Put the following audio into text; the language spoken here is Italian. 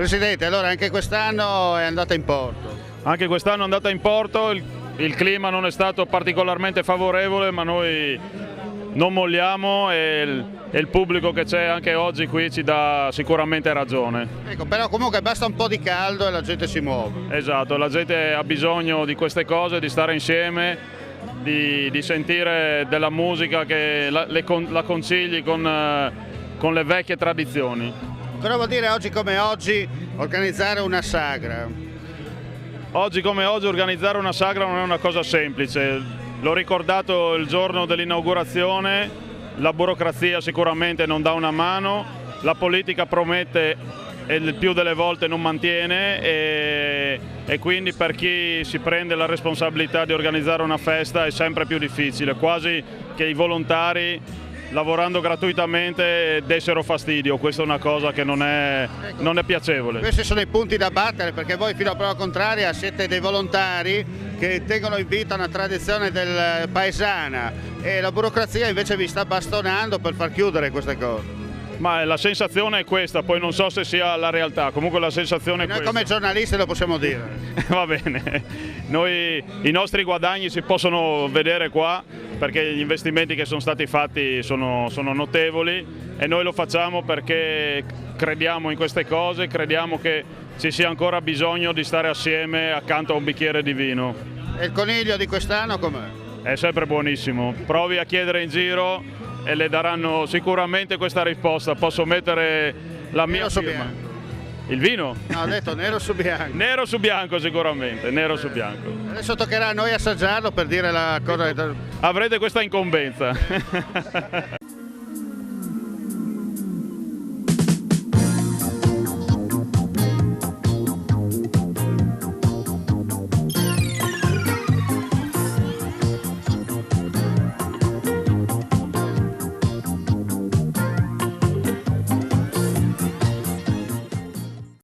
Presidente, allora anche quest'anno è andata in porto. Anche quest'anno è andata in porto, il clima non è stato particolarmente favorevole, ma noi non molliamo e il pubblico che c'è anche oggi qui ci dà sicuramente ragione. Ecco, però comunque basta un po' di caldo e la gente si muove. Esatto, la gente ha bisogno di queste cose, di stare insieme, di sentire della musica che la concili con le vecchie tradizioni. Cosa vuol dire oggi come oggi organizzare una sagra? Oggi come oggi organizzare una sagra non è una cosa semplice, l'ho ricordato il giorno dell'inaugurazione, la burocrazia sicuramente non dà una mano, la politica promette e il più delle volte non mantiene e quindi per chi si prende la responsabilità di organizzare una festa è sempre più difficile, quasi che i volontari lavorando gratuitamente dessero fastidio, questa è una cosa che non è piacevole. Questi sono i punti da battere, perché voi fino a prova contraria siete dei volontari che tengono in vita una tradizione del paesana e la burocrazia invece vi sta bastonando per far chiudere queste cose. Ma la sensazione è questa, poi non so se sia la realtà, comunque la sensazione è Noi questa. come giornalisti lo possiamo dire. Va bene, i nostri guadagni si possono vedere qua perché gli investimenti che sono stati fatti sono notevoli e noi lo facciamo perché crediamo in queste cose, crediamo che ci sia ancora bisogno di stare assieme accanto a un bicchiere di vino. E il coniglio di quest'anno com'è? È sempre buonissimo, provi a chiedere in giro e le daranno sicuramente questa risposta, posso mettere la mia Nero su firma. bianco. Il vino? No, ho detto nero su bianco. Nero su bianco sicuramente, nero su bianco. Adesso toccherà a noi assaggiarlo per dire la cosa. Avrete questa incombenza.